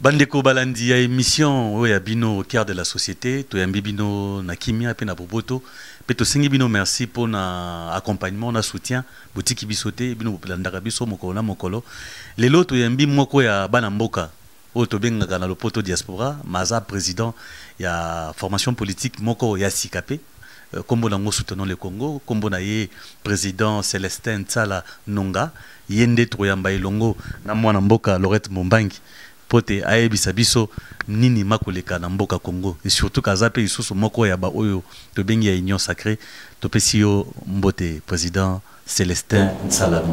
Bandeko balandi ya émission oya bino au cœur de la société to yambi bino na kimia pe na boboto pe to singi bino merci pour na accompagnement na soutien boutique bisoté bino bolandaka biso mokolo na mokolo lelo to yambi moko ya bana mboka o to benga na lopoto diaspora maza président ya formation politique moko ya sikape kombo nango soutenons le Congo kombo na ye président Célestin Tsala Nonga yende to yamba ilongo na mwana mboka Laurette Mombangi pote ayebisa biso nini makoleka na mboka Congo et surtout kazape isusu moko ya ba oyo to bengi ya union sacrée to pesio mbote président Célestin Tsala.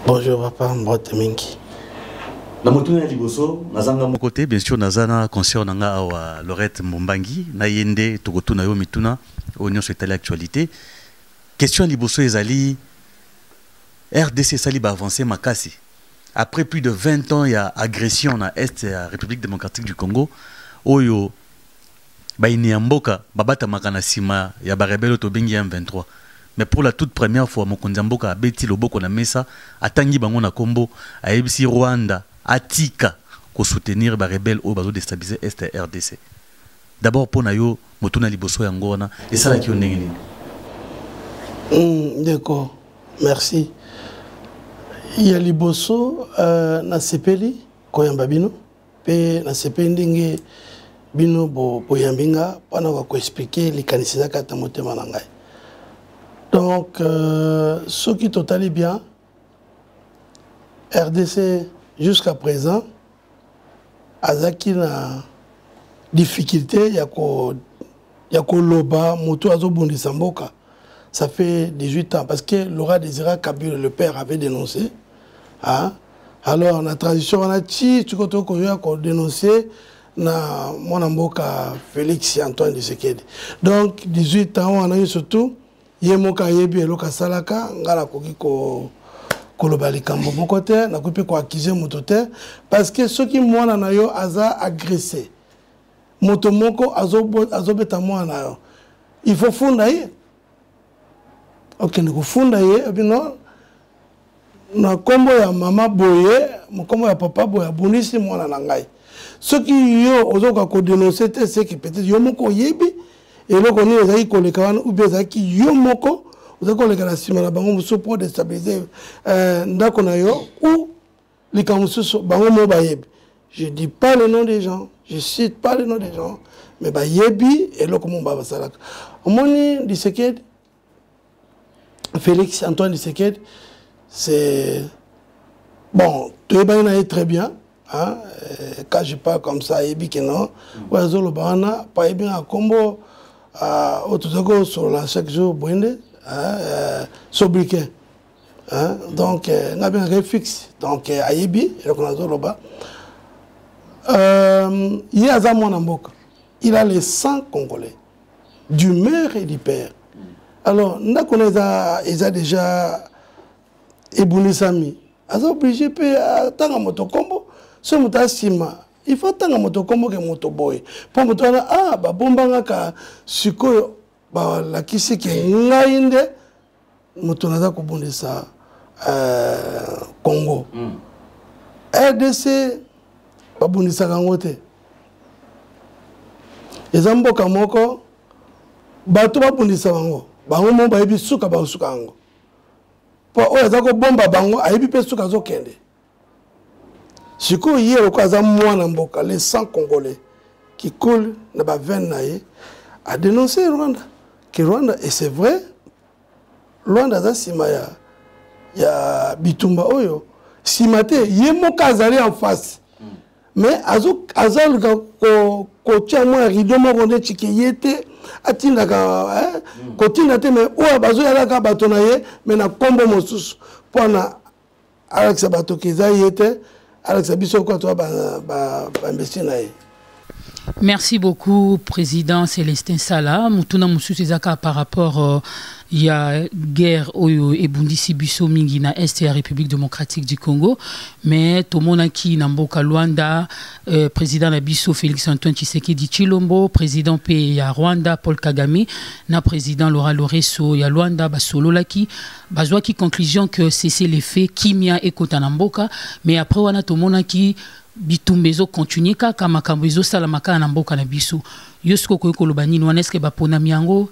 Bonjour papa mbote mingi na motu ya liboso nazanga mo côté bien sûr nazana concert nanga awa Laurette Mombangi na yende to kotuna yo mituna union sur telle actualité question liboso ezali RDC sali ba avancer makasi. Après plus de 20 ans, il y a agression dans l'Est de la République démocratique du Congo. Oyo, Bainiamboka, Babata Makanasima, il y a Barebelo Tobengi M23. Mais pour la toute première fois, Mokondiamboka a bêti le boko na mesa, a Tangi Bango na Kombo, a Ebisi Rwanda, a Tika, pour soutenir Barebel au bateau déstabiliser Est et RDC. D'abord, pour Nayo, Motuna Liboso Yangona, et ça là qui est. D'accord, merci. Il y a liboso na sepeli koyamba bino pe na sepeli ndenge bino bo yambinga pana ko expliquer les kanisa kata motema na ngai. Donc ce qui totali bien RDC jusqu'à présent azaki na difficulté ya ko loba moto azobundisa mboka. Ça fait 18 ans, parce que Laura Désiré Kabila, le père, avait dénoncé. Hein? Alors, la transition, on a dit, tu as dénoncé, na mon amboka Félix Antoine Tshisekedi. Donc, 18 ans, on a eu surtout, Yemoka Yebi et Loka Salaka, Ngala Koki Kolobali Kambo Mokote, n'a coupé quoi accuser Motote, parce que ceux qui m'ont en ayo, aza agressé. Motomoko, azobeta moi en ayo. Il faut fonder. Ok, nous fondons et puis non, na kombo ya mama boye, kombo ya papa boye, bonisi mwana nangai. Ceux qui yo ozoka ko dénoncer c'est que peut-être yo moko yebi et le koni ezaki koleka wana ou bien ezaki yo moko ozaka koleka na sima na bango muso pour déstabiliser ndako na yo ou likamususu bango mo ba yebi. Je dis pas le nom des gens, je cite pas le nom des gens, mais ba yebi et le comment ba salaka. Omoni Tshisekedi Félix Antoine Tshisekedi, c'est... Bon, tout est très bien. Hein? Quand je parle comme ça, il dit que non. Oazolo Bahana, pas bien à Combo, autour sur la chaque jour, Bwende, sobriquet. Donc, on a bien un fixe. Donc, à Yebi, il y a Zamon Amboka. Il a les 100 Congolais, du mère et du père. Alors, nous avons déjà Ebounisami. Ils sont obligés de faire un motokombo. Ce motasima, il faut faire un motokombo que motoboy. Pour me dire, ah, bah, bombanga, suko, bah, la kisi qui est ngaïnde, motonaza kobonde ça, Congo. RDC, bah, bondisa kangote. Les amboka moko, bah, tout va bondisa bango. Bango mo bayebi suka ba suka ngo po oya zako bomba bango ayebi pe suka zo kende siko yero kaza mwana mboka les 100 Congolais qui coulent na ba veine nae a dénoncé Rwanda que Rwanda et c'est vrai Rwanda za sima ya bitumba oyo simate yemo kazali en face mais azal ko tia moi rideau moko nde chikiyete atindaka kotinda te mais oyo bazoyalaka bato na ye mais na kombo mosusu mpona alakisa bato keza ye te alakisa biso kwa toa bambesi na ye. Merci beaucoup, Président Célestin Sala. Mutuna Moussus Ezaka par rapport il y a guerre oyo ebundisi biso mingi na est ya République démocratique du Congo, mais tomona ki na mboka Luanda président na biso Félix Antoine Tshisekedi Tshilombo, président pe ya Rwanda Paul Kagame na président Laurent Loresso ya Luanda basololaki bazwa ki conclusion que cesser les faits kimia ekota na mboka, mais après wana tomona ki bitumbezo continuer kaka makambo ezo sala makana na mboka na biso yosko ko koloba nini wana eske bapona miango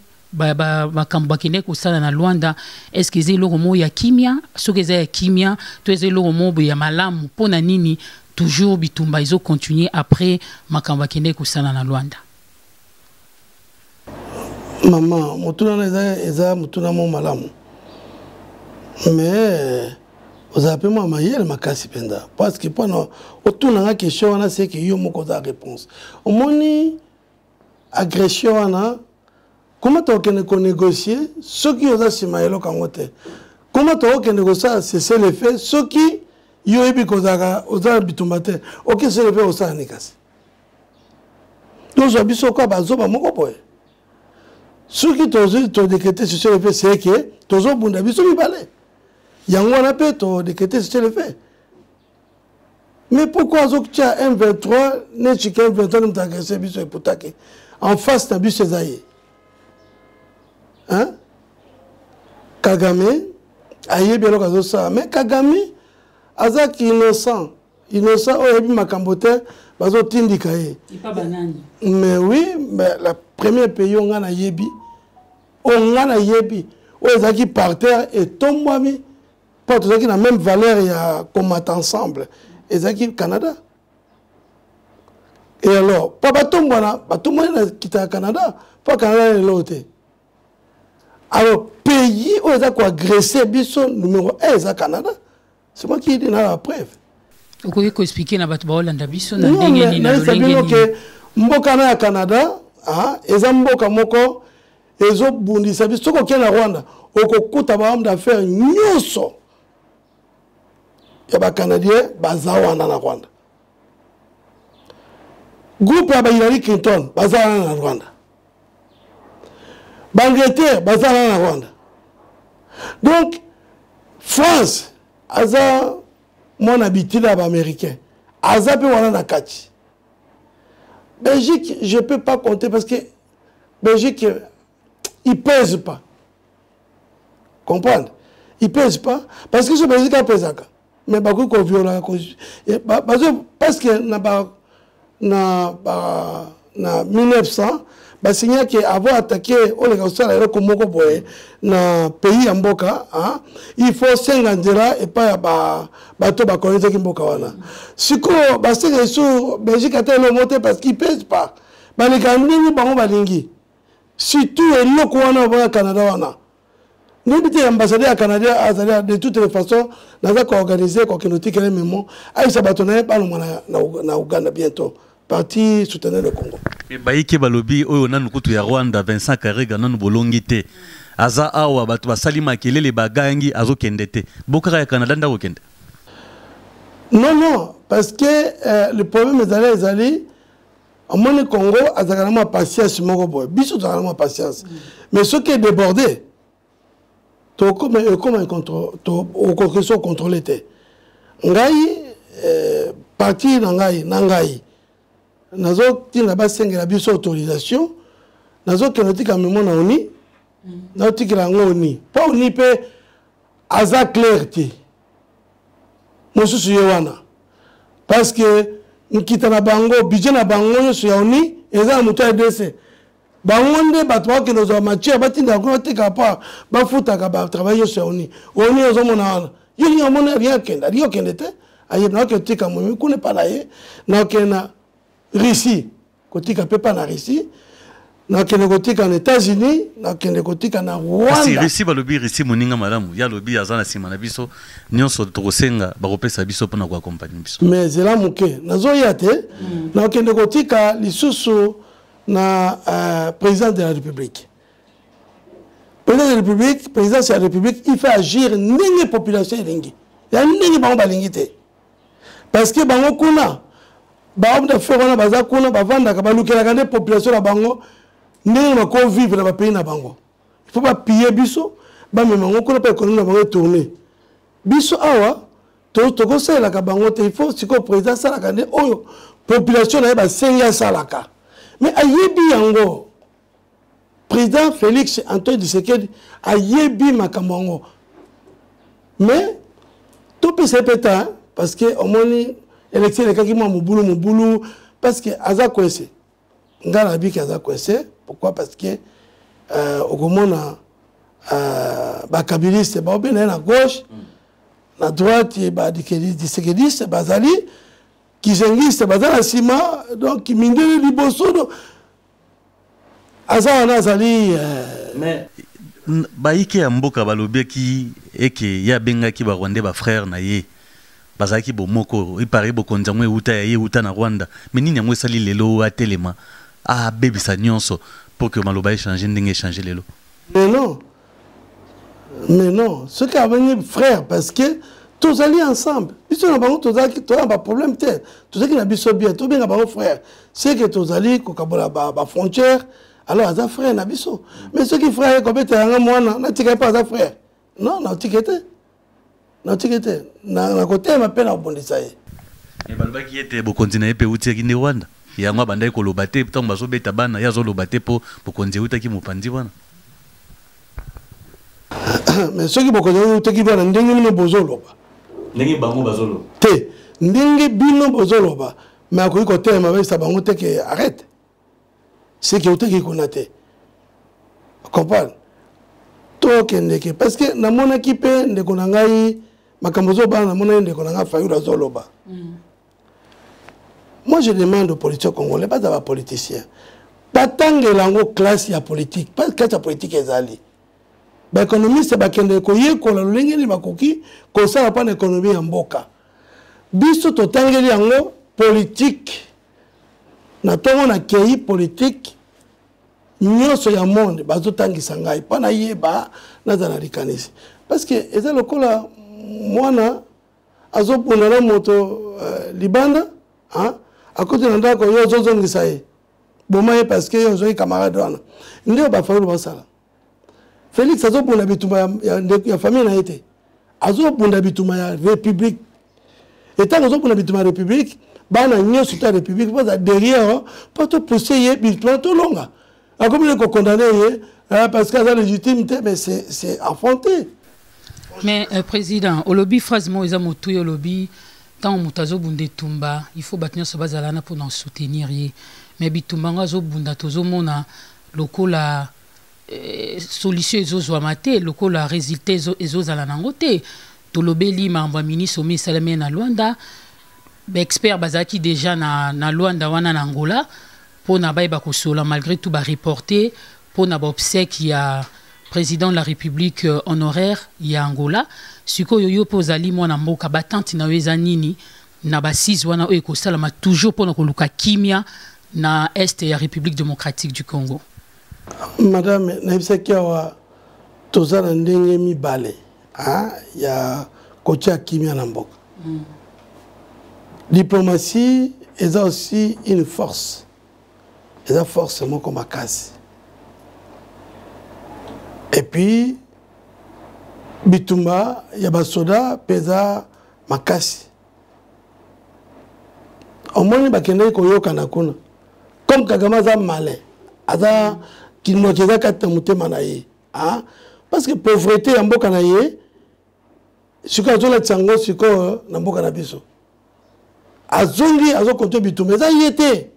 makambo bakende kosala na Luanda eske ezelo mo ya kimia soki eza ya kimia to ezelo mo ya malamu mpona nini toujours bitumba ezo continuer après makambo bakende kosala na Luanda. Mama mutuna eza mutuna mo malamu mais vous avez moi maïel makasi penda parce que pendant autour na question wana c'est que yo moko za réponse au moni agression wana comment tu okene ko négocier ce qui oza simaelo kangote comment tu okene ko ça c'est le fait ce qui yo ebi ko za oza bitumbate OK c'est le fait osa nikasi donc zo biso ko bazo ba moko boy ce qui to décréter sur le fait c'est que tozo bunda biso mibale. Yango on a pu décréter ce le fait. Mais pourquoi tu as M23, ne chicken M23 nous agressé biso eputake en face na biso zaye. Hein? Kagame aye bien okazo ça mais Kagame azaki innocent o ebi makambote bazo tindika ye. Pas banane. Mais oui, mais la première pays on a yebi. On a yebi. O ezaki par terre et tombami. Pas tout ça qui a la même valeur, il y a combattre ensemble. Et ça qui est Canada. Et alors, pas tout le monde qui est au Canada, pas Canada et l'autre. Alors, pays où ils ont agressé, biso numéro 1, c'est Canada. C'est moi qui dis dans la preuve. Vous pouvez expliquer na batu Hollande biso na ndenge na lolenge que mboka na Canada, eza mboka moko ezo bundisa biso ko na Rwanda, okokuta ba homme d'affaires nyonso. Ya ba Canadien bazawa na Rwanda. Groupe ya Hillary Clinton bazawa na Rwanda. Angleterre bazawa na Rwanda. Donc France aza mon habitude américain. Aza pe wana na kati. Belgique, je peux pas compter parce que Belgique il pèse pas. Comprendre? Il pèse pas parce que ce Belgique a pesé. Mais beaucoup de violence parce que na 1900 ba signé que avoir attaqué on les Australiens comme moko boy na pays ya mboka il faut 50 et pas bato ba connaître ki mboka wana siko ba c'est sur Belgique a tellement monté parce qu'il pèse pas ba les kanini bango balingi surtout eloko wana au Canada wana. Nous sommes ambassadeurs canadiens de toutes les façons. Nous avons organisé un mémo. Aïe Sabatonais, na Ouganda bientôt. Parti soutenir le Congo. Baïke Balobi, on a nous ya Rwanda, Vincent Karega, nan bolongite. Aza awa batu basali makele les bagangi azo kendete. Bokara ya Canada nda okende. Non, parce que le problème est allé. En mon Congo, azakalama patience moko boy. Biso azakalama patience. Mais ce qui est débordé. Comment contrôler te ngai parti nangai nazo tina basengela biso autorisation nazo kenotika memo na oni nazo tikela ngo oni pa oni pe aza clarté mosusu yewana parce que nkita na bango budget na bango yoso ya oni eza mutu ya DC bangonde batwa ke nos matière batinda ko tika pa ba futaka ba travailler sur oni ozo mona yini amona rien kendete aye na ke tika mo ko ne pas là na ke na Russie ko tika pe pa na Russie na kenekotika en États-Unis, na kenekotika na Rwanda. Si Russie ba lobby Russie moninga malamu, ya lobby azana sima na biso, nyonso tokosenga ba kopesa biso pona ko accompagner biso. Mais zela muke, nazo yate, na kenekotika lisusu na président de la République. Président de la République, président de la République, il fait agir n'importe quelle population lingi. Il y a n'importe quelle lingité. Parce que bango kuna, bango de faire on a baza kuna, bavanda kabaluke la grande population la bango. Nous avons vivre dans le pays. Il ne faut pas piller Bisso. Mais nous avons pas économie tourner. Bisso, il faut que le président Salaka, la population a 5 Salaka. Mais le président Félix Antoine Tshisekedi a yebi Makambango. Mais tout peut se péter parce que au moins l'élection est quelqu'un qui m'a boulot parce que Aza Kwese. Ngala qui Aza Kwese. Pourquoi? Parce que au Gomona, Bakabiliste, à gauche, à droite, il y a des séquedistes, Bazali, qui s'enlisent, Bazali, Sima, donc qui mine les Bosso. Azan Azali. Mais, Baïke Amboka Balobé qui est que ya benga qui va rwandais ba frère na ye. Bazaki bomoko, il paraît beaucoup de uta na Rwanda. Mais ni nyamwe sali lelo a telema. Ah, baby, ça nyonso pour que Maloba échange, n'ait changer les lots. Mais non, ce qui a venu frère, parce que tous alliés ensemble. Ils sont pas tous alliés, tu as pas problème, tous alliés qui n'habitent bien, tous bien pas frère. C'est que tous alliés, qui ont la frontière, alors ils ont frère n'habitent. Mais ceux qui frère, comme tu as un mois, n'ont pas à frère. Non, n'ont tiqueté. N'ont tiqueté. N'a côté, m'appelle à Bondissa. Et Balba qui était au continent, et où tu es Rwanda. Il y a un bandai qui lobate, tant que je tabana, il y a lobate pour conduire qui m'opandi wana. Mais ceux qui conduire qui vont n'dengi bozoloba. N'dengi bango bazolo. Te, n'dengi bino bozoloba. Mais à quoi côté ma veste bango te que arrête. C'est que qui connate. Comprendre. Toi que parce que na mon équipe ne konangai makambozo ba na mon ne konanga fayura zoloba. Moi, je demande aux politiciens congolais, pas d'avoir politiciens. Pas tant que l'ango classe ya politique, pas que la politique est allée. L'économie, c'est que l'économie, qu'on a l'ingénie makoki, qu'on s'en pas l'économie en boka. Biso to tangeli ango politique. Na tongo na kei politique. Nyoso ya monde, bazo tangi sangai, pas na yeba, na zanarikanisi. Parce que, eza lokola, mwana, azo ponala moto libanda, hein? À côté de l'endroit où ils ont dit ça, parce qu'ils ont des camarades. Ils ont pas fait ça. Félix a dit que la famille n'a été. A dit que la République. Et tant que la République, il y a une République derrière, pas tout pousser, pas tout long. Comme ils ont condamné, parce qu'il y a la légitimité, mais c'est affronté. Mais, Président, au lobby, phrase moi, ils ont au lobby. Tant mutazo bunde tumba, il faut bâtir ce bazalana pour nous soutenir. Mais bitumba ngazo bunda tozo mona loko la solution ezo zoamate, loko la résultat ezo zalanangote. Tolobeli mamba ministre omi salame na Luanda, expert bazaki déjà na Luanda wana na Angola pour na baïba kosola malgré tout ba reporter pour na obsèque il y a président de la République honoraire il y a Angola. Siko yoyo pozali mwana mboka batante na weza nini na basise wana oyo kosalama toujours pona koluka kimia na est ya République démocratique du Congo. Madame naibisaki awa tozala ndenge mibale ya kotia kimia na mboka. Diplomatie est aussi une force. Et la force moko makasi. Et puis Bitumba, Yabasoda, Pesa, Makasi. Au moins, il y a des Kanakuna. Comme Kagama a malin. Aza, qui nous a dit que manaye. Parce que pauvreté en Bokanaye, ce que la Tsango, ce que Nambokanabiso. Azongi, Azo Koto Bitumba, ça y était.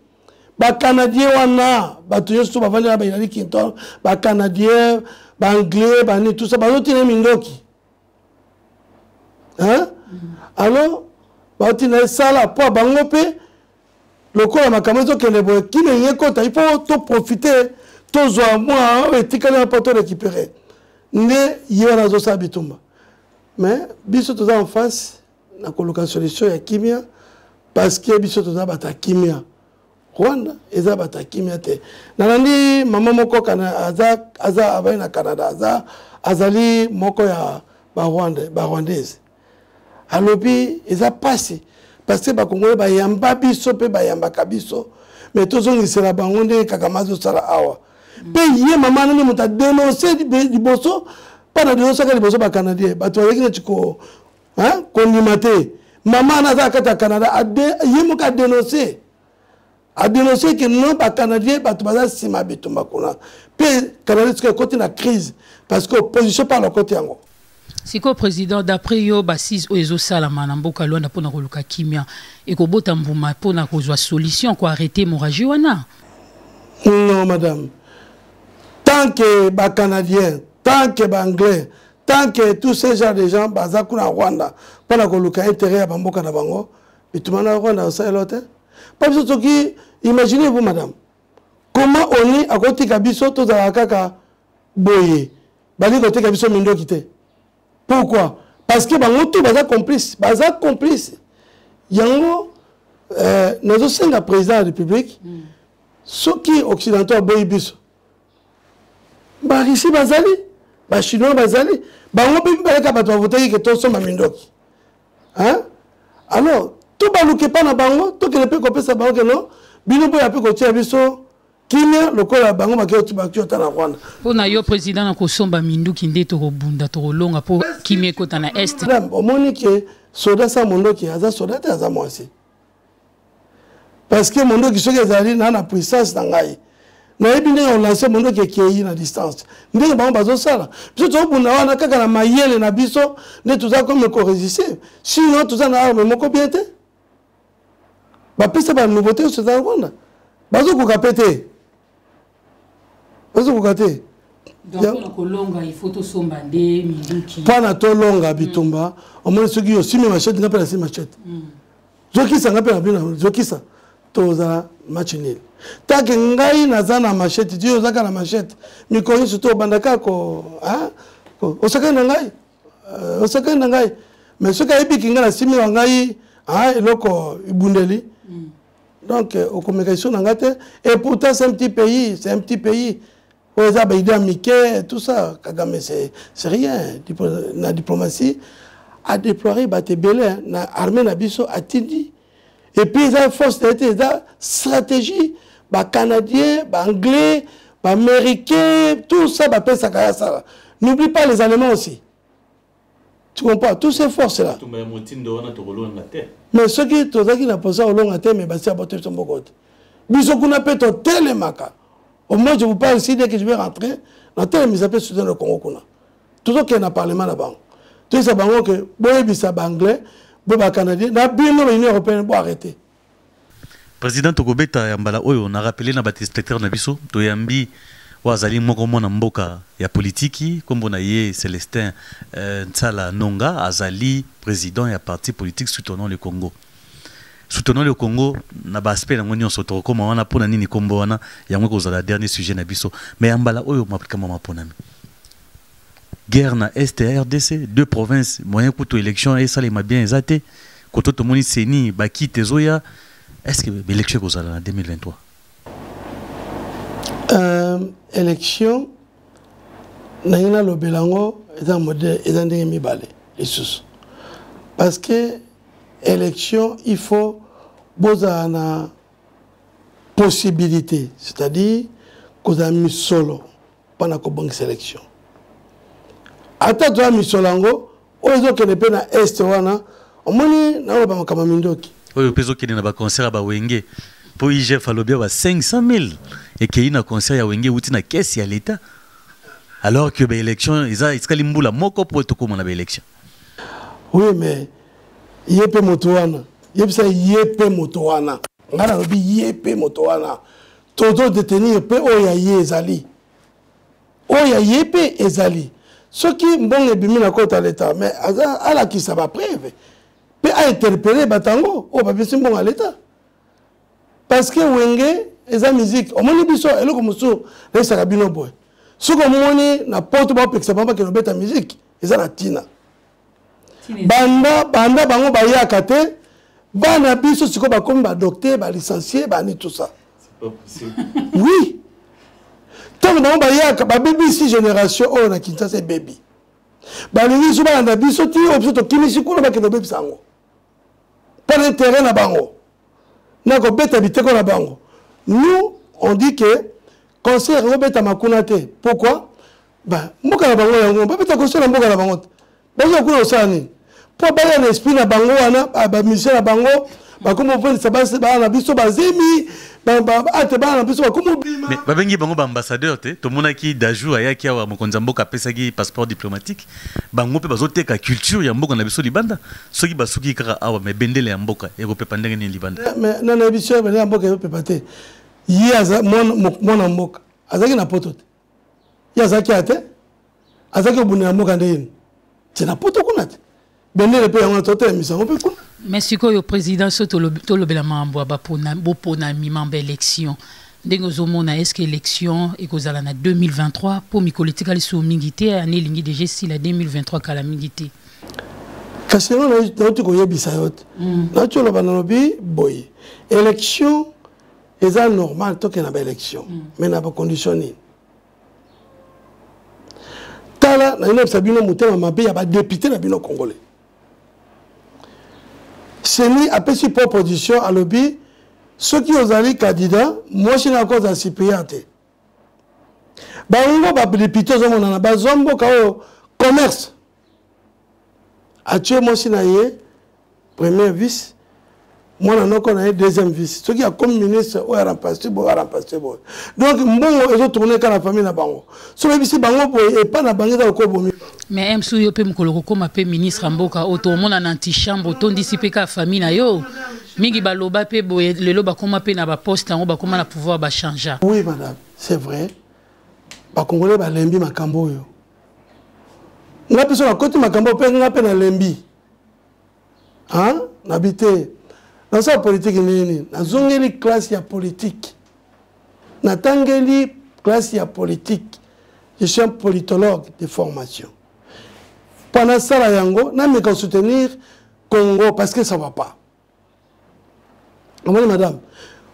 Ba Canadien wana, ba tuyosu ba vandi na ba Hillary Clinton, ba Canadien, ba Anglais, ba ni tout ça, ba otine mindoki. Hein? Alors, ba otine sala po bango pe lokola makamazo kele boye kine yekota, il faut to profiter tozwa moi etikali na poto récupérer ne yona zo sa bitumba mais biso toza en face na koluka solution ya kimia parce que biso toza bata kimia Rwanda eza bata kimia te nalandi mama moko kana aza abai na Canada azali moko ya ba Rwandaise alobi eza passé parce que ba Congolais ba yamba biso pe ba yamba kabiso mais tozongisela bango nde kaka mazosala awa mpe ye mama nani moto adenonse liboso mpa na denonsaka liboso bacanadien bato bazalaki neti kondima te mama na aza kati ya Canada ye moko adenonse ke non bacanadien bato baza nsima bitumba kuna mpe canadien soki ekoti na crise parce que opposition par lokoti yango siko président d'après yo basise oyo ezosala na mboka Luanda mpona koluka kimia ekobota mbuma mpona kozwa solution koarrêter hémorragie wana. Non madame, tant que les Canadiens, tant que les Anglais, tant que tous ces gens de gens baza kuna Rwanda mpona koluka intérêt ya bamboka na bango bituma na Rwanda osala lote parce que imaginez-vous madame comment on est à côté kabiso tozala kaka boye bali côté kabiso mindoki te. Pourquoi? Parce que bango tout baza complice yango nous sommes le président de la République ceux qui occidentaux boye biso ba ici bazali ba chinois bazali bango pe baleka bato voter que to somba mindoki hein alors tout baluke pa na bango to que le pe kopesa bango que non bino boya pe ko tia biso kimia lokola bango bakio na Rwanda pona yo président na kosomba minduki nde to kobunda to kolonga po kimia kota na est omoni ke soda sa mondoki aza soda te aza mwasi parce que mondoki soki ezali na puissance na ngai nayebi ndenge olanse mondoki ekei na distance ndenge bango bazosala biso tobunda wana kaka na mayele na biso nde toza comme koresiste sinon toza na arme moko bien te bapesa banouveauté oyo toza na Rwanda bazokoka pe te bazokoka te mpona tolonga bitumba omoni soki osimi machete nga mpe nasimi machete zokisa nga mpe na bino zokisa toza match nil take ngai naza na machete ti ozaka na machete mikolo nyonso to obandaka osakani na ngai mais soki ayebiki ngai nasimi wa ngai eloko ibundeli donc okomeka iso na ngai te et pourtant c'est un petit pays où ils ont idée américaine tout ça Kagame c'est rien la diplomatie a déployé batebele na armée na biso atindi et puis ils ont force d'été ils ont stratégie ba canadien ba anglais ba américain tout ça ba pesa kaya ça n'oublie pas les allemands aussi tu comprends tous ces forces là mais ceux qui tozaki na posa olonga te mais basi abote son bokote biso kuna peto telemaka au moins je vous parle ici dès que je vais rentrer dans tel mise à pied soutenir le Congo kuna tout ce qui est dans parlement là-bas tout ça bango que boye bisa ba anglais bo ba canadien na bino l'Union européenne bo arrêter président Tokobeta yambala oyo na rappelé na batéléspectateurs na biso to yambi wazali moko mona mboka ya politiki kombo na ye Célestin Nsala Nonga azali président ya parti politique soutenant le Congo na ba aspect na ngoni nyonso to koma wana pona nini kombo wana yango kozala dernier sujet na biso mais yambala oyo mapika mama pona guerre na est RDC deux provinces moyen kuto élection et ça les m'a bien exaté koto to moni seni baki tezoya est-ce que l'élection kozala en 2023 élection nayina lo belango eza modèle eza ndenge mibale lisusu parce que élection il faut boza na possibilité c'est-à-dire koza misolo pana ko bonne sélection ata to misolango ozo kene pe na est wana omoni na ba makama mindoki oyo pezo kene na ba concert ba wenge po IGF alobia ba 500,000 et qu'il y a un concert ya wenge uti na caisse ya l'état alors que ba élection isa iskali mbula moko protocole na ba élection oui mais yepe motowana yebisa yepe motowana ngana lobi yepe motowana toto détenir pe oya yezali oya yepe ezali soki mbonge bimina kota l'état mais ala ki ça va preuve pe a interpellé batango o ba bisi mbonga l'état parce que wenge eza musique omoni biso eloko mosusu naisaka bino boye soki omoni na poto baopekisa bango bakende obeta musique eza na ntina banda bango bayaka te bana biso sikoyo bakomi badocteur balicencié bani tout ça oui ntango bango bayaka babebisi génération oyo na Kinshasa ebebi balingi so balanda biso ti oyo biso tokimisi kuna bakende obebisa yango mpo na terrain na bango na kobeta biteko na bango. Nous on dit que concert obeta makuna te pourquoi mboka na bango yango babeta concert na mboka na bango bazo kuna osala nini po baya na esprit na bango wana bamusicien na bango bakomo ofandisa bana biso bazemi ate bana biso bakomo bima mais babengi bango baambassadeur te tomonaki dajou ayaki awa mokonzi ya mboka apesaki passeport diplomatique bango mpe bazoteka culture ya mboka na biso libanda soki basuki kaka awa me bendele ya mboka ekopepa ndenge nini libanda mais na biso bendele ya mboka ekopepa te ye aza mwana mboka azalaki na poto te ye azalaki ate azalaki obunda ya mboka ndeni te na poto kuna te bendele mpe yango totelemisa yango mpe kuna. Mais si le président so tolobela mambo bopona mimamba élection ndenge ozomona est-ce que élection ekozala na 2023 pour mikolo etikali so mingi te ane elingi déjà si la 2023 kala mingi te kasi yango nauti koyebisa yo te nauti oloba nalobi boye élection eza normal toke na baélection mais na bacondition nini tala na inobisa bino motema mabe ya badepute na bino congolais Seni apesi proposition à lobby ceux qui ont allé candidat moi je n'ai encore un cyprien te bango ba député zo mona na bazombo ka commerce actuellement moi na ye premier vice moi na noko na ye deuxième vice ceux qui a comme ministre ou remplacé bon donc mbongo ezo tourner ka la famille na bango so bisi bango boy et pas na bango ko bomi mais MSU yo pe mkoloko koma pe ministre mboka otomona na antichambre tondisi pe ka famille na yo mingi baloba pe boye lelo bakoma pe na ba poste ngo bakoma na pouvoir ba changer. Oui madame, c'est vrai. Ba congolais ba lembi makambo yo. Na biso na côté makambo pe nga pe na lembi. Hein? Nabité. Dans sa politique nini? Na zongeli classe ya politique. Na tangeli classe ya politique. Je suis un politologue de formation. Pendant ça, la yango, n'a pas soutenir Congo parce que ça ne va pas. Comment madame?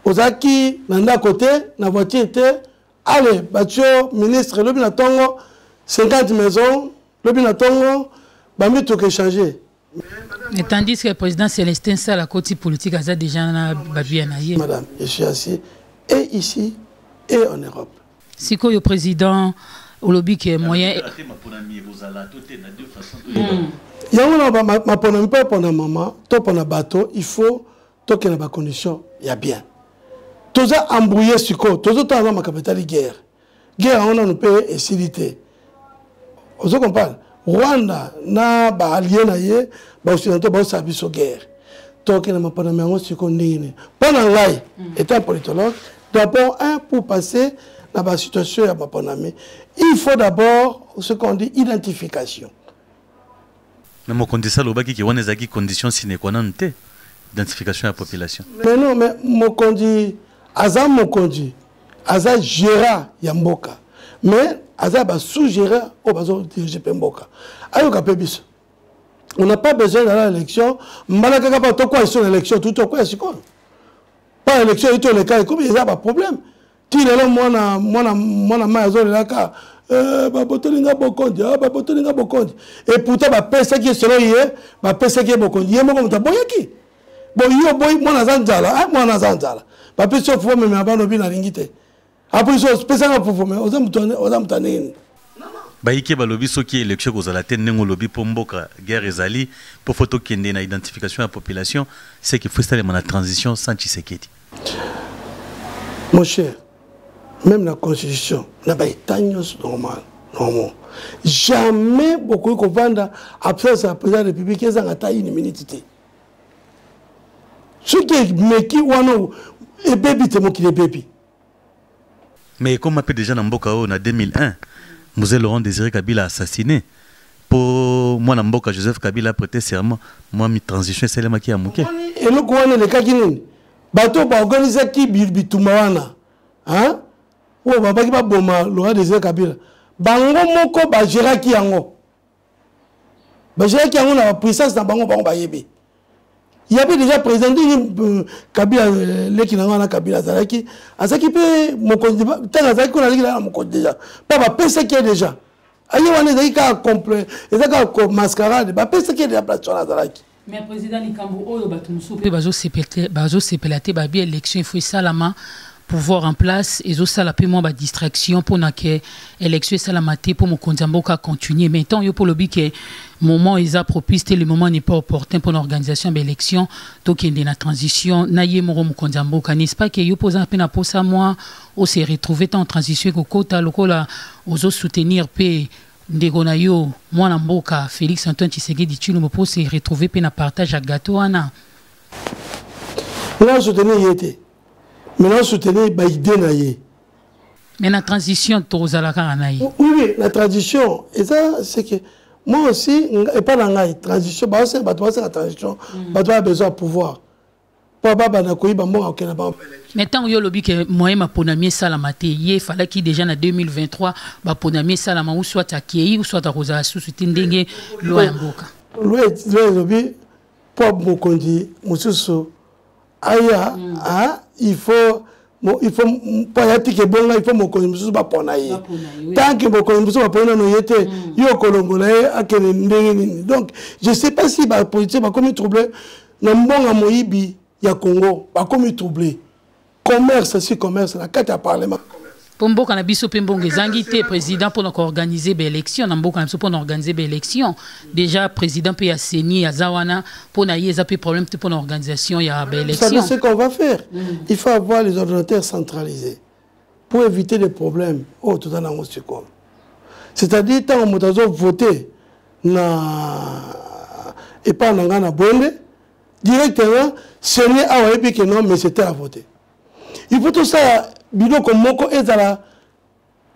Ozaki, nanda côté, na voiture était, allez, batio, ministre, le binatongo, 50 maisons, le binatongo, bami tout que changer. Mais tandis que le président Célestin Sala, côté politique, a déjà bien ailleurs. Madame, je suis assis, et ici, et en Europe. Si le président au lobby qui est moyen. Il y a ma ponami pas pendant maman, toi pendant bateau, il faut toi qui n'a pas condition, il y a bien. Tous ça embrouillé sur quoi, tous autres avant ma capitale guerre. Guerre on a nous paye et silité. Vous comprenez? Rwanda na ba allié na ye, ba occidentaux ba service au guerre. Toi qui n'a pas ponami on sur quoi ndini. Pendant là, étant politologue, d'abord un pour passer dans la situation à ma ponami. Il faut d'abord ce qu'on dit identification. Mais mon condition là qui on est à condition sine qua non te identification de la population. Mais non mais mon condi aza gérant yamboka. Mais aza ba sous-gérant au bazo diriger pemboka. Ayo ka pebiso. On n'a pas besoin d'aller à l'élection, malaka pas to quoi sur l'élection tout quoi c'est quoi. Pas élection et tout les cas comme il y a pas problème. Ti lelo mwana mazo le ka ba botolinga bokondi ba botolinga bokondi et pourtant ba pesa qui selon hier ba pesa qui bokondi yemo comme ta boyaki bo yo boy mwana zanzala ba pesa fo me abano bina lingite après so pesa nga fo me ozamutane ba yike ba lobi soki élection ko zala ten nengo lobi pomboka guerre ezali pour photo kende na identification de la population c'est qu'il faut installer la transition sans Tshisekedi. Mon cher, même la constitution n'a pas été normal. Jamais beaucoup de vendre absence à la présidence de la République qui a une minute. Ce qui est meki wano et baby te moki les baby. Mais comme appelé déjà dans Mboka en 2001, Moselle Laurent Désiré Kabila assassiné. Pour moi, Mboka Joseph Kabila a prêté serment. Moi, mi transition c'est le maki à moké. Et le quoi le cas qui bateau ba organiser qui bitumawana hein o baba ki ba boma Laurent Désiré Kabila bango moko ba géraki yango na puissance na bango ba yebi. Il y avait déjà présenté Kabila leki na Kabila Zalaki azaki pe mokonzi tanga zaki ko na leki na mokonzi déjà pas ba pesa qui est déjà ayi wana zaki ka complet ezaka ko mascarade ba pesa qui est déjà place na Zalaki. Mais président Nikambo oyo batu musupe bazo sepelate ba bi élection il faut salama pouvoir en place et ça la paiement ba distraction pour na que élection salamate pour mon konzamboka continuer mais tant yo pour le bi que moment ils a propice le moment n'est pas opportun pour l'organisation de l'élection donc il y a une transition na ye mon konzamboka n'est-ce pas que yo posant peine pour ça moi on s'est retrouvé en transition ko kota lokola ozo soutenir pe ndegona yo mwana mboka Félix Antoine Tshisekedi Tshilombo pour se retrouver peine partage à gâteau ana là soutenir yete maintenant soutenir ba idée na ye mais la transition tozalaka na ye oui la transition et ça c'est que moi aussi et pas la transition ba c'est la transition ba a besoin de pouvoir pour baba na koyi ba mo okena ba mais tant yo lobi que moyen ma ponamier salamate ye fallait qui déjà en 2023 ba ponamier salama ou soit akei ou soit à rosa sous ndenge loya mboka lobi pour mokondi mususu aya il faut pas y que bon il faut mokondi mususu ba pona ye tant que mokondi mususu ba pona no yete yo kolongola akene ndenge donc je sais pas si ba politique ba comme troublé na mbonga moyibi ya Congo ba comme troublé commerce si commerce na kati ya parlement pour mboka na biso pe mbongo ezangi te président pour organiser be élection na mboka na biso pour organiser be élection déjà président peut ya seni ya zawana pour na yeza pe problème pour l'organisation ya be élection. Ça c'est ce qu'on va faire. Il faut avoir les ordinateurs centralisés pour éviter les problèmes au tout dans le c'est-à-dire tant on a voté na et pas na bonde directement seni a et puis que non mais c'était à voter. Il faut tout ça bino comme moko ezala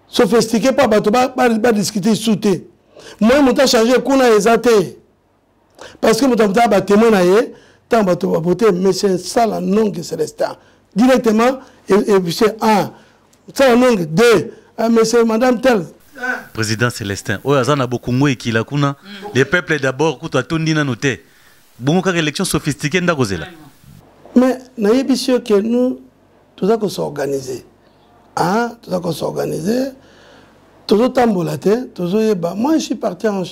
sophistiqué pas bato ba discuter souté moi monta changer kuna ezate parce que monta ba témoin na ye tant bato ba voter mais c'est ça la langue célestin directement et c'est un ça la langue deux mais c'est madame tel président Célestin o azana bokongo ekila kuna les peuples d'abord kuta tondina noté bongo ka élection sophistiquée ndakozela mais na yebisio que nous tout ça qu'on s'organiser tout ça qu'on s'organiser tout ça tambolate tout ça moi je suis parti au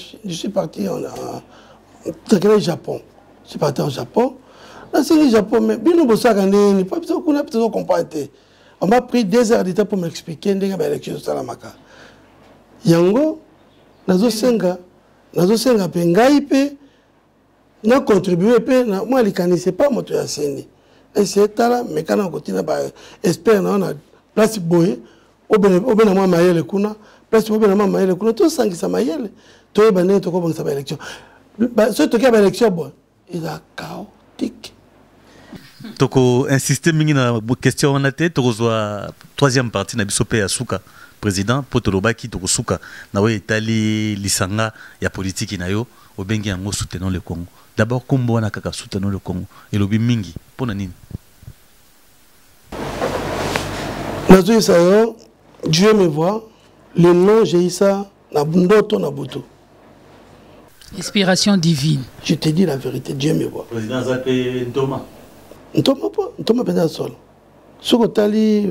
Japon je suis parti au Japon là c'est le Japon mais bien nous bossa gagner pas besoin qu'on a besoin comprendre on m'a pris 2 heures de temps pour m'expliquer ndenge ba élection salamaka yango nazo senga pe ngai pe na contribuer pe moi les connaissais pas moto ya seni et c'est là mais quand on continue ba espère na on place boye obena moi mayele kuna place obena moi mayele kuna to sangisa mayele to ebane to ko bangisa ba élection ba so to ka ba élection bon il a chaotique toko insister mingi na question on a tête to zoa troisième partie na biso pe ya suka président potolobaki to suka na we itali lisanga ya politique na yo obengi yango soutenons le Congo. D'abord, comment on a soutenir le Congo et le mingi pour nani. Dieu me voit, le nom j'ai ça na bundoto na buto. Inspiration divine. Je te dis la vérité, Dieu me voit. Président Zappé Ntoma. Ntoma peut-être seul. Ce que tali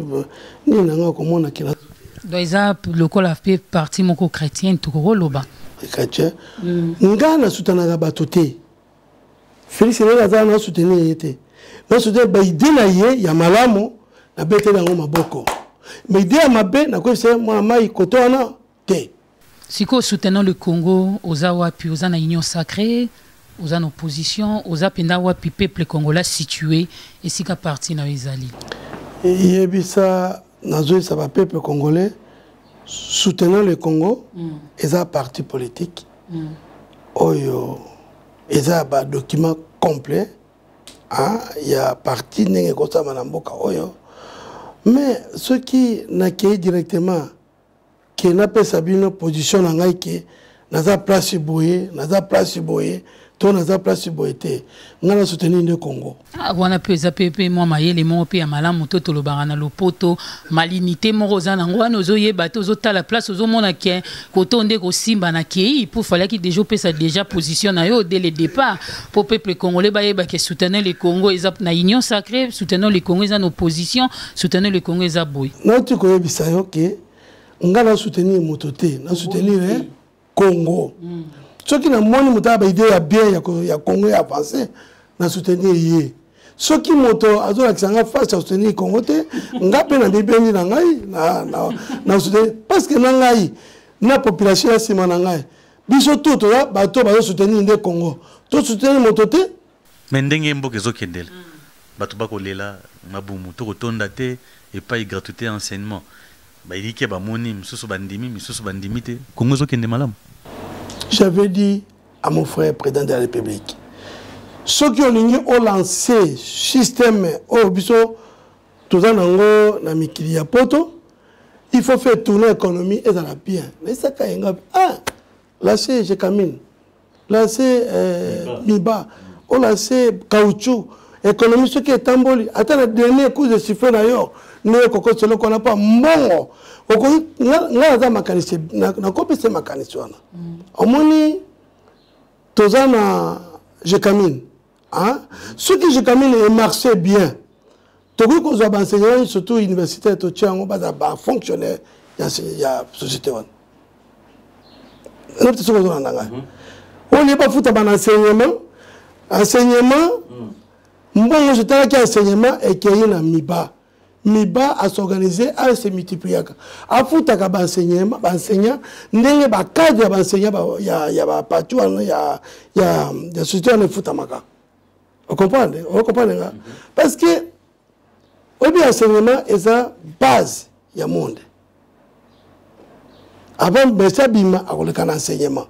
ni nanga comment na kila. Donc ça le col a fait partie mon chrétien tout loba. Chrétien. Ngana soutenaka batote. Félix Nela na soutenir yete. Na soutenir ba idée na ye ya malamo na bete na ngoma boko. Mais idée ya mabe na ko c'est moi mai kotona te. Siko soutenant le Congo aux awapi aux na union sacrée aux en opposition aux apenda wapi peuple congolais situé et sika parti na ezali. Et bisa nazo ça va peuple congolais soutenant le Congo et ça parti politique. Oyo et ça ba document complet il y a parti nenge ko ça manamboka oyo mais ce qui n'a qu'à directement qui n'a pas sabine position na ngai que naza place boye to naza place boité ngana soutenir le Congo wana pe za pepe moi mayele mo pe ya malamu to tolobanga na lopoto malinité moko za nango wana ozoyeba to ozotala place ozomona ke koto nde ko simba na kei pour fallait qu'il déjà position na yo dès le départ pour peuple congolais bayeba ke soutenir le Congo eza na union sacrée soutenir le Congo eza en opposition soutenir le Congo eza boy na tu ko yebisa yo ke ngana soutenir mototé na soutenir le Congo ceux qui n'ont pas idée ya bien ya Congo ya avancé na soutenir yé ceux qui moto azo la face à soutenir Congo te ngape na bibendi na ngai na soutenir parce que na ngai na population ya sima na ngai biso tout ya bato ba soutenir le Congo to soutenir moto te mais ndenge mboke zo kendela bato bakolela mabumu to kotonda te et pas gratuité enseignement ba ilike ba moni misusu bandimi te Congo zo kende malamu. J'avais dit à mon frère président de la République, ceux qui ont lancé le système au biso, tout ça na mikili ya poto, il faut faire tourner l'économie et ça va bien. Mais ça là c'est Jekamine, là c'est Miba, là c'est caoutchouc, économie ce qui est tamboli. Attends le dernier coup de sifflet d'ailleurs, nous c'est le qu'on n'a pas mongo. Nga makanisi na kopese makanisi wana omoni tozana Jekamine hein ce qui Jekamine marchait bien tokoki kozwa ba enseignants surtout universitaire to tiango ba fonctionnaire ya société wana notre soko zona nanga on n'est pas foutu ba enseignement mbongo je tala ki enseignement et qui na Miba a s'organiser, à se multiplier. A foutaka ba enseignant, ndenge ba cadre ba enseignant ya ba partout ya société ne futamaka. Vous comprenez? Parce que obi enseignement est la base ya monde. Avant besa bima a koleka na enseignement.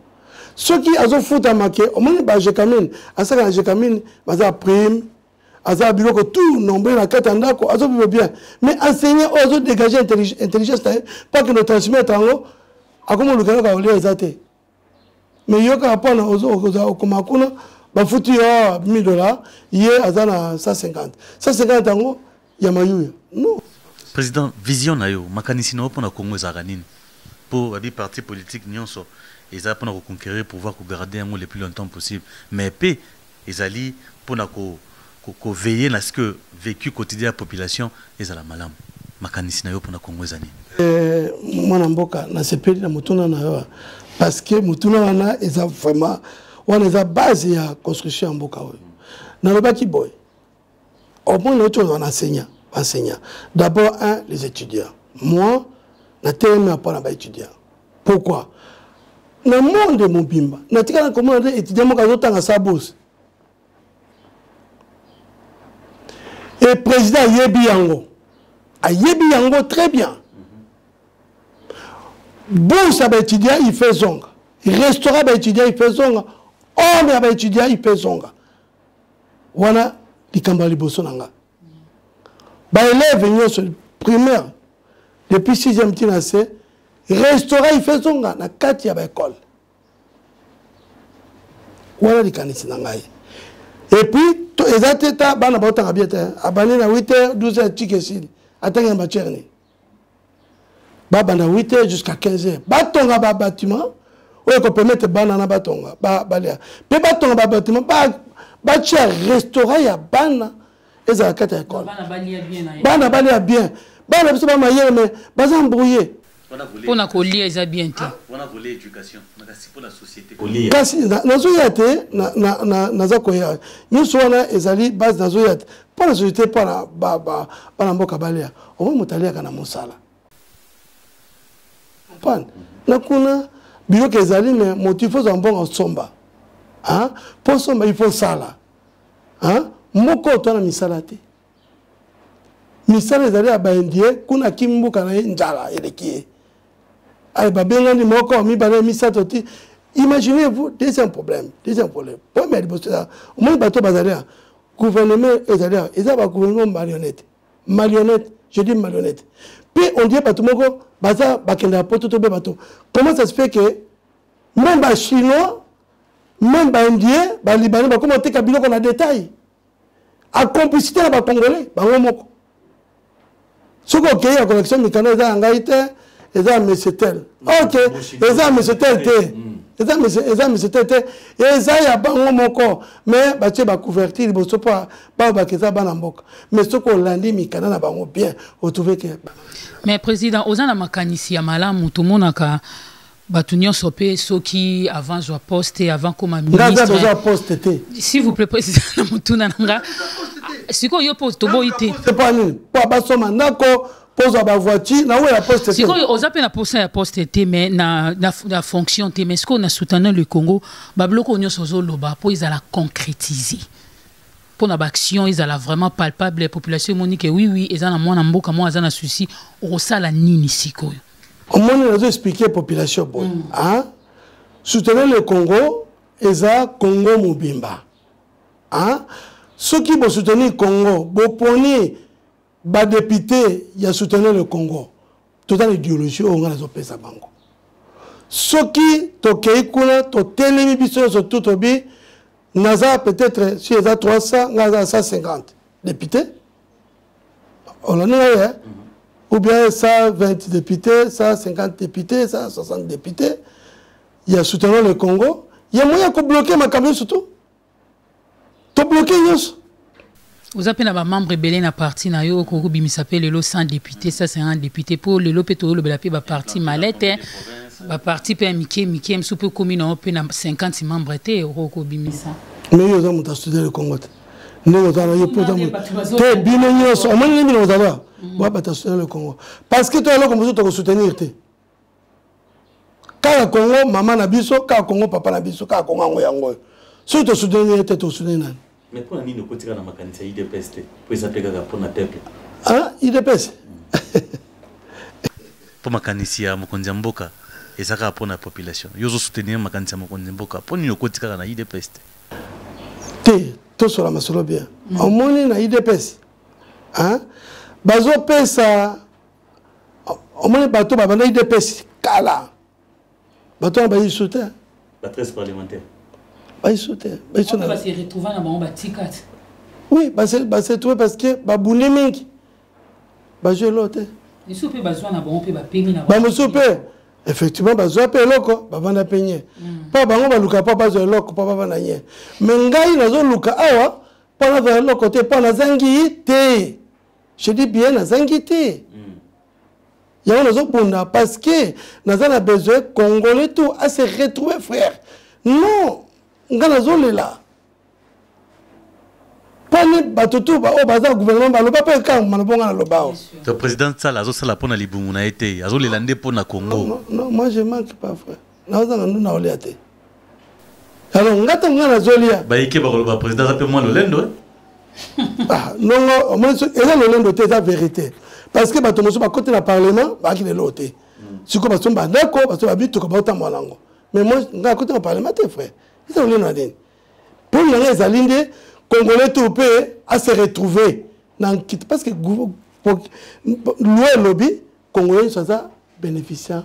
Ceux qui azo futamaka, au moins ba Jekamine, asaka Jekamine, baza prime Aza biloko tout nombre na katanda ko azo bien mais enseigner aux dégager intelligence pas que nous transmettre en akomo lukana ka ole ezate mais yoka apana ozo koma kuna ba futu ya $1000 yé azana 150 ngo ya mayuya non président vision na yo makanisi na opona Congo ezaka nini pour abi parti politique nyonso eza pona ko conquérir pouvoir ko garder le plus longtemps possible mais pe ezali pona ko veiller à ce que vécu quotidien de la population est à la malam. Makanisi na yo pour na Congo zani. Mwana mboka na sepeli na mutuna na yo parce que mutuna wana eza vraiment wana eza base ya construction mboka oyo. Na lobaki boy. Au moins notre enseignant. D'abord les étudiants. Moi na teme apona ba étudiants. Pourquoi? Na monde mobimba. Na tika na comment étudiant mo kazo tanga sa bourse. Et le président Yebi Yango très bien. Bourse à étudiant, il fait zonga. Restaurant à étudiant, il fait zonga. Homme à étudiant, il fait zonga. Voilà, les Kambali Bossonanga. Bah, élève venus sur le primaire, depuis 6e tinacé, restaurant, il fait zonga. Na 4 y a l'école. Voilà les Kanisinangaï. Et puis, les athlètes, bana botanga bien, abandonné à 8h, 12h, tikesili, attendez un bâtiment. Bana 8h jusqu'à 15h. Batonga ba bâtiment, on peut permettre bana na batonga, balia. Pe batonga ba bâtiment, ba tia restaurant ya bana, et à 4 écoles. Bana balia bien. Bana biso ba mayele mais baza embrouillé. Pour na coller ils bien te. On a volé l'éducation, merci pour la société. Kasi nazoyate naza koya. Nyuso wana ezali base nazoyate. Pour la société para na mboka balea. Omo mutalia kana mosala. Pan. Na kuna biloko ezali mais motif faut en somba. Hein? Pour somba il faut sala. Hein? Moko to na misala te. Misala ezali abaindie kuna kimbuka na njala elekie. Imaginez-vous, deuxième problème. Premier, au moins, le gouvernement est un gouvernement marionnette. Je dis marionnette. Puis on dit que comment ça se fait que même les Chinois, même les Indiens, les Libanais, comment on a des détails. À complicité avec les Congolais, ce qu'on a la connexion, mais quand on a un gaïté, ils ont un messetel. Ok, ils ont un messetel. Ils ont un messetel. Et ils ont un bango, mais ils ont couverture, ils ne sont pas banamboka. Mais ce qu'on a dit, mais quand on a bien, on trouve que. Mais président, aux gens makanisi ya malamu, tout le monde a Batunyo Sopé, ceux qui avant je poste avant comme ministre. S'il vous plaît, président, Mutuna Nanga. Si quoi yo poste to boité. C'est pas nous. Pas basoma nako pose à voiture, na où la poste. Si quoi aux appels na poste à poste mais na fonction mais ce qu'on a soutenu le Congo, babloko nyo sozo loba pour ils la concrétiser. Pour la action, ils la vraiment palpable les populations monique oui ils en a moins mboka moi ils en a souci au sala nini siko. Au moins nous expliquer la population bon. Hein? Soutenir le Congo, ils a Congo Mobimba. Hein? Ceux qui vont soutenir le Congo, vont prendre les députés qui soutenir le Congo. Toute l'idéologie, on a les ça bango. Ceux qui ont télévision sur tout le pays, peut-être si ils ont 300, ils ont 150 députés. On en a, ou bien 120 députés, 150 députés, 160 députés. Il y a soutenir le Congo. Il y a moyen de bloquer ma camion surtout. Vous avez un membre belé na parti na yo ko bimi s'appelle le 100 députés ça c'est un député pour le lopeto le belapé ba parti malette ba parti pe miki msupe commune on pe na 50 membres té ko bimi ça mais yo za muta studier le Congo ne za yo pour te bino nyoso on mani bino za ba wa ba ta studier le Congo parce que toi là comme tu soutenir té ka Congo maman na biso ka Congo papa na biso ka Congo ngo yango si tu soutenir té to soutenir. Mais pour nous, nous avons un IDPS pour les pour notre peuple. Ah, IDPS pour ma canisia, mon kondiamboka, et ça pour la population. Yo soutenir ma canisia, mon kondiamboka. Pour nous, nous avons un IDPS. Tout sur la masolo bien. Au moins, il y a IDPS. Hein? Bazo pesa. Au moins, bateau, il y a IDPS. Kala. Bateau, il y a soutien. La tresse parlementaire. On va se retrouver dans le ticket. Oui, se retrouver parce que baboune mingi. Je l'autre. Les soupes besoin na bon pe ba pemi na. Ba soupe. Effectivement besoin pe loko ba vanda peñe. Pas bango ba luka pas besoin loko pas ba na nye. Mais ngai nazo luka awa pas na loko te pas na zangi te. Je dis bien na zangi te. Ya nazo bunda parce que nazo na besoin congolais tout à se retrouver frère. Non. Là. Pas les batutu, le gouvernement, le président Sala, Sala pour la Libou, a été, Azo les landais pour la Congo. Non, moi je manque pas, frère. Nous avons été. Alors, on a un zolia. Bah, il y a un président, ça peut moins le lendo. Non, le lendo, c'est la vérité. Parce que tu as côté du Parlement, il y a l'autre. Si tu as d'accord, parce que tu as dit que tu as mais moi, je suis côté du Parlement, frère. Pour les Alindés, Congolais tout peut à se retrouver parce que le lobby Congolais sont bénéficiaires,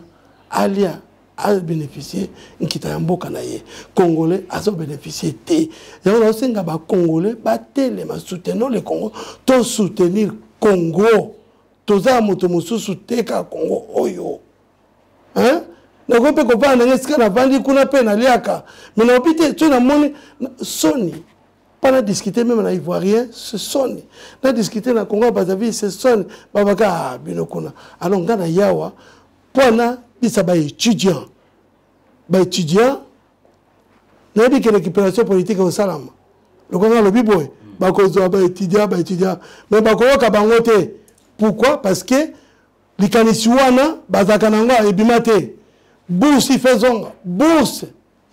alia à bénéficier, qui t'a un beau canaillé. Congolais à se bénéficier. Et on a aussi un Congolais, les soutenir le Congo, tout soutenir Congo, tout ça, motomosu soutenir Congo, oyo. Hein? Na ko pe ko pa na ngesika na bandi kuna pe na liaka mais na opité tu na moni soni pas na discuter même na ivoirien c'est soni na discuter na Congo Brazzaville c'est soni babaka bino kuna alors ngana yawa pona bisa ba étudiant na bi que récupération politique au salam le Congo le biboy ba ko zo ba étudiant mais ba ko ka bangote pourquoi parce que likanisiwana bazaka nango ebimate. Bourse, il fait zonga. Bourse,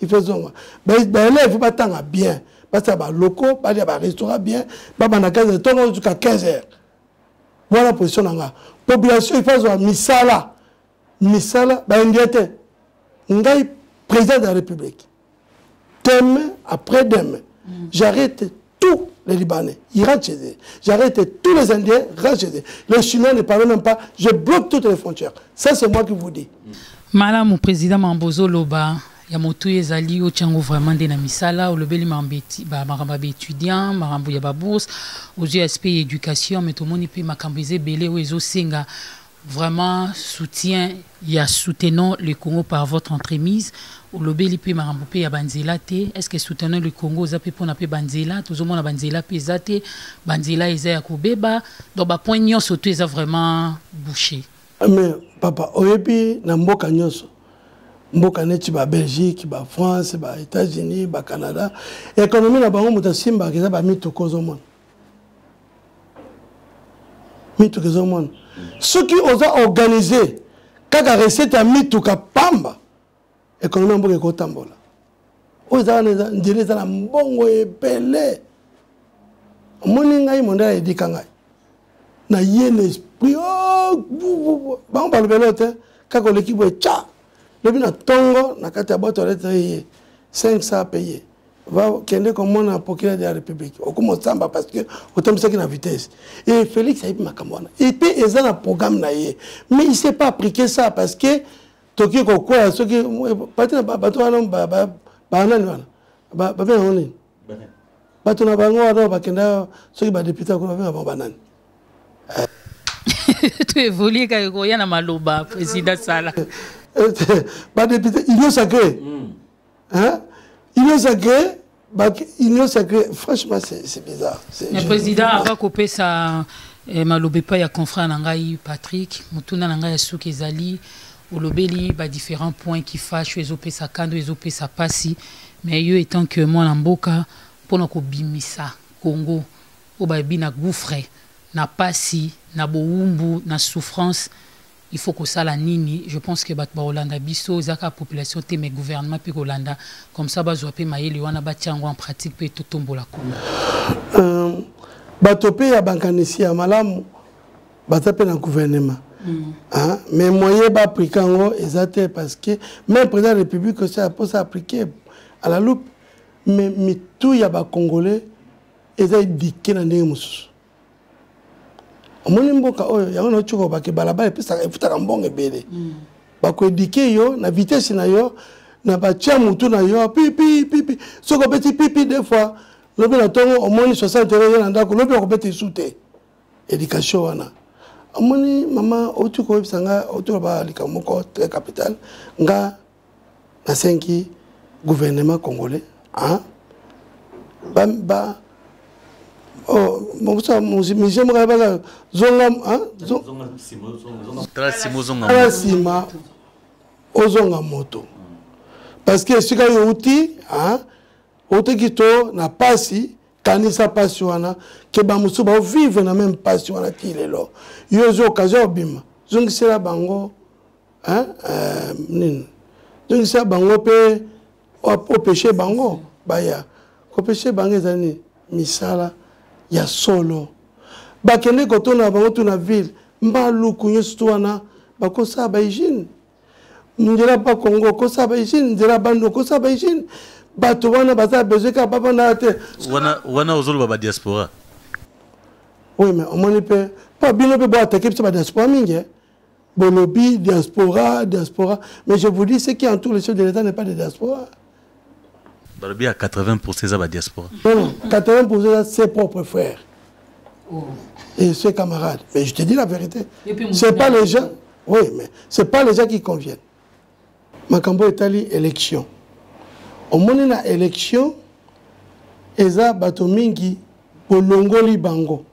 il fait zonga. Mais élèves, il va bien. Parce que les locaux, les restaurants bien. Il va à 15 heures, jusqu'à 15 heures. Voilà la position. La population, il fait zonga. Misala. Misala, il y a un président de la République. Demain, après demain, j'arrête tous les Libanais. Ils rentrent chez eux. J'arrête tous les Indiens, ils rentrent chez eux. Les Chinois ne parlent même pas. Je bloque toutes les frontières. Ça, c'est moi qui vous dis. Madame le président Mambozo Loba, ya moto ezali o tiango vraiment de na misala o lobeli mambeti ba maramba ba étudiant marambo ya ba bourse aux aspect éducation mais tout moni pe makambo ezebele o ezo senga vraiment soutien ya soutenons le Congo par votre entremise o lobeli pe marambo pe ya banzela te est-ce que soutenons le Congo za pe pona pe banzela tozomona banzela pe zate banzela eza ya kobeba donc ba point nyonso to eza vraiment bouché. Mais papa oyebi na mboka nyonso mboka neti ba Belgique ba France ba États-Unis ba Canada économie na bango mutasimba keza ba mituko zomona mituko zomona soki oza organiser kaka recette ya mituka pamba économie mboka ekotambola oza ndile za na mbongo ebele omoni ngai mondela edika ngai na yene esprit bango balobele te kaka l'équipe cha le bien tongo na kati ya boîte lettre 500 payé va kende comme on a procureur de la République au comme samba parce que autant ça qui na vitesse et Félix a eu makamwana et puis ils ont un programme na yé mais il s'est pas appliqué ça parce que Tokyo quoi ce qui pas bato wana ba nani wana ba bien on est bato na bango wana ba kenda ce qui ba député ko ba banani tu évolues quand il y a na maloba président Sala. Pas député, union sacrée. Hein? Union sacrée, union sacrée, franchement, c'est bizarre. Le président a coupé sa malobe pas ya confrère Nangai Patrick, Mutuna Nangai Souki Zali, ou lobeli, différents points qui fâchent, les opé sa kando, les opé sa passi, mais eux étant que moi, Namboka, pour nous bimisa, Congo, ou bina gouffre, na passi, na boumbu, na souffrance. Il faut que ça la nini. Je pense que bat Hollanda biso zaka population te mais gouvernement pe Hollanda comme ça bazo pe maïli wana batiango en pratique pe to tombola Congo. Batope ya bankanisi ya malamu batape na gouvernement. Hein mais moyen ba prikango ezate parce que même président de la République ça peut s'appliquer à la loupe mais tout ya ba congolais ezay diké na ndenge mususu. Omoni mboka oyo yango na chuko ba ke balaba et puis ça efutaka mbongo ebele bako éduquer yo na vitesse na yo na ba tia mutu na yo pipi soko petit pipi des fois lobi na tongo omoni 60 euros na ndako lobi ko beti sute éducation wana omoni mama otuko ebisanga otuko ba likamoko très capital nga na 5 gouvernement congolais hein ba oh, mon ça, mon j'aimerais pas zonga, hein, zonga ozonga moto. Parce que ce qu'il y a outil, hein, outil qui to na pasi, kanisa pasi wana, que ba musu ba vivre na même pasi wana tile lo. Yo zo occasion bima. Zongi sera bango, hein, nin. Zongi sera bango pe au péché bango, baya. Ko péché bango zani misala. Ya solo bakende kotona bango tuna ville mbaluku nyesto wana bakosa ba hygiène ndela pa Congo kosa ba hygiène ndela bando kosa ba hygiène bato wana baza besoin ka papa na te wana ozolo ba diaspora oui mais on moni pe pas bino pe ba attaquer ba diaspora mingi bolobi diaspora mais je vous dis ce qui entoure les chefs de l'État n'est pas de diaspora. Balobi à 80% de la diaspora. Non, 80% c'est ses propres frères. Oh. Et ses camarades. Mais je te dis la vérité. C'est pas les gens. Oui, mais c'est pas les gens qui conviennent. Makambo Italie, élection. Au moment de l'élection, Eza Batomingi, Bolongoli Bango.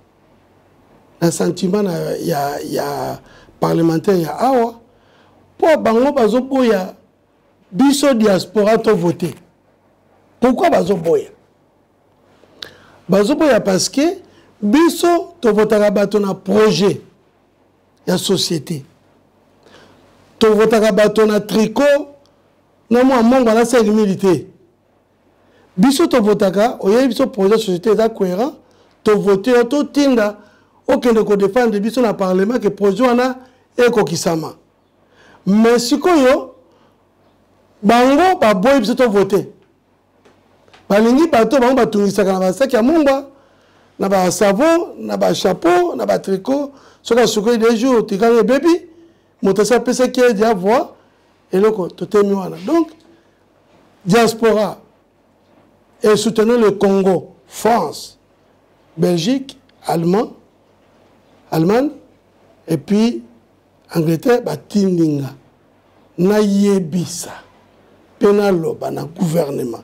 Un sentiment, il y a parlementaire, il y a Awa. Pour Bango, Bazopo, il y a Biso diaspora to voté. Pourquoi Bazoboya? Bazoboya parce que biso to votaka bato na projet ya société. To votaka bato na tricot na mo mongo na 5 milité. Biso to votaka oyebi biso projet société za cohérent to voter to tinda okende ko défendre biso na parlement que projet wana ekokisama. Mais sikoyo bango ba boy biso to voter. Balingi bato bango batungisaka na basaki ya mumba na ba savon na ba chapeau na ba tricot soka suko des jours tikanga baby moto sa pesa ki dia voix et loko totemi wana donc diaspora et soutenir le Congo, France, Belgique, Allemagne, et puis Angleterre, Batindinga, na yebisa, penaloba na gouvernement.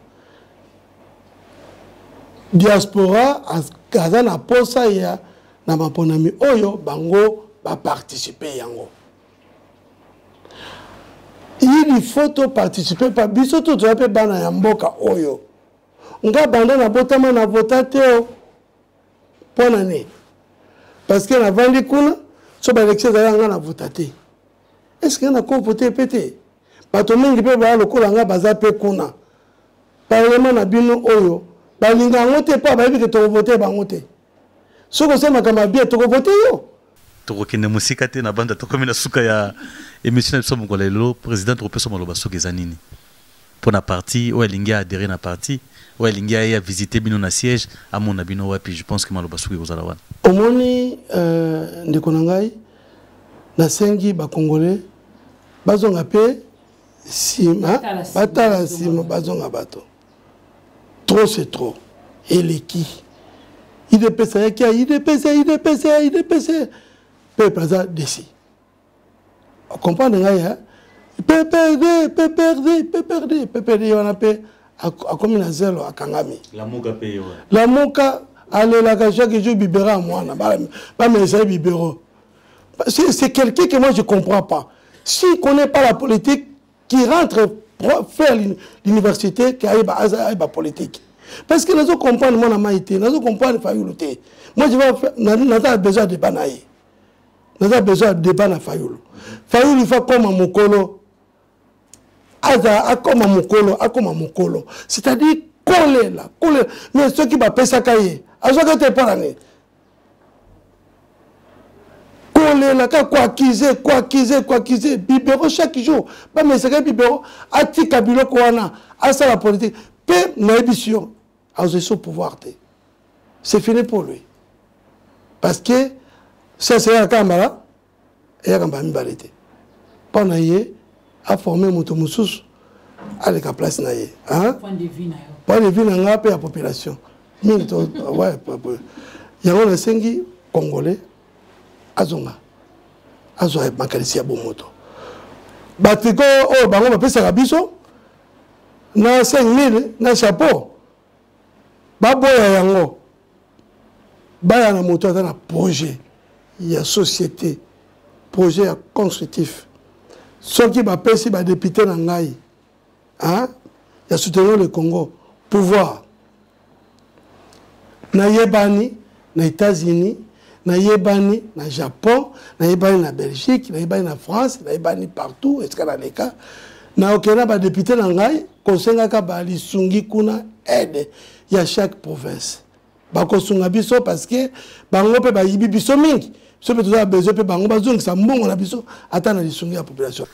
Diaspora, kaza na posa ya na maponami oyo bango ba participer yango. Il faut participer par biso to to bana ya mboka oyo. Nga banda na botama na votate o pona ne. Parce que na vandi kuna so ba election za nga na votate. Est-ce que na ko voter pété? Bato mingi pe ba lokola nga baza pe kuna. Parlement na bino oyo balinga ngote pa ba yebi ke to voter ba ngote. Soko sema kama bien to voter yo. To kende musika te na banda to komina suka ya émission de somo kolelo président to peso maloba soki zanini. Pour na parti ou elingi adhérer na parti ou elingi a visiter bino na siège à mon abino wapi je pense que maloba soki kozala wana. Omoni ndeko na ngai na sengi ba congolais bazonga pe sima batala sima bazonga bato. Trop c'est trop. Et les qui IDPC, peuple ça d'ici. On comprend nga PPRD on appelle à comme na zéro à Kangami. La moka allez la chaque jour bibera moi na pas mais ça bibero. C'est quelqu'un que moi je comprends pas. S'il connaît pas la politique qui rentre faire l'université qui a ba politique. Parce que nous comprenons mon amaïté, nous comprenons Fayoulou. Moi je vais faire, nous avons besoin de banaï. Nous avons besoin de débat na Fayoulou. Fayoulou il faut comme un mokolo. Comme un mokolo. C'est-à-dire coller là, coller. Mais ceux qui va payer ça cahier, à ce que tu pas l'année. Coller là, quoi acquiser, bibéro chaque jour. Pas mais c'est que bibéro, à ti kabilo kouana, à ça la politique. Peu n'ambition. À ce pouvoir. C'est fini pour lui. Parce que ça c'est un camarade et un camarade balité. Pendant qu'il a formé Motomoussous avec la place naïe. Hein? Point de vue n'a pas la population. Ouais, il y a un sengi congolais azonga. Azonga makalisi ya bomoto. Batiko oh bango ba pesa biso na 5000 na chapeau. Baboya yango baya na moto dans un projet il y a société projet constructif ceux qui va passer ba député na ngai hein il y a soutenir le Congo pouvoir na yebani na États-Unis na yebani na Japon na yebani na Belgique na yebani na France na yebani partout est-ce que dans les cas na okena ba député na ngai konsenga ka ba lisungi kuna aide il y a chaque province. Bakosunga biso parce que bango pe ba yibi biso mingi. So pe toza besoin pe bango bazong sa mbongo na biso ata na lisungi ya population.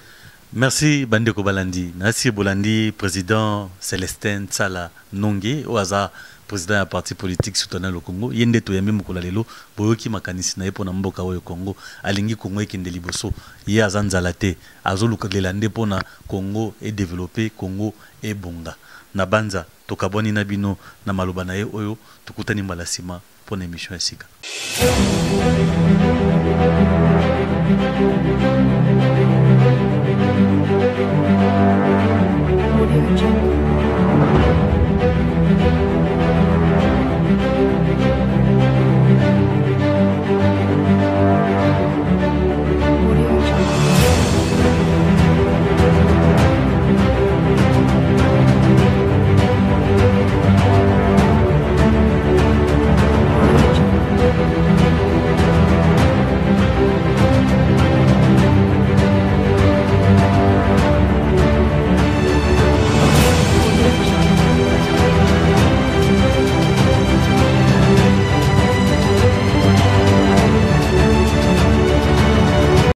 Merci Bandeko Balandi. Merci Bolandi, président Célestin Tsala Nonge, oaza président du parti politique soutenant le Congo. Yende to yami mukula lelo boyoki makanisi na yepo na mboka oyo Congo. Alingi Congo ekende liboso. Ye azanzalate azoluka lelande pona Congo et développer Congo et bonga. Na banza tokaboni na bino na maloba na ye oyo tukutani mbala sima pona émission ya sika. Audio Jungle.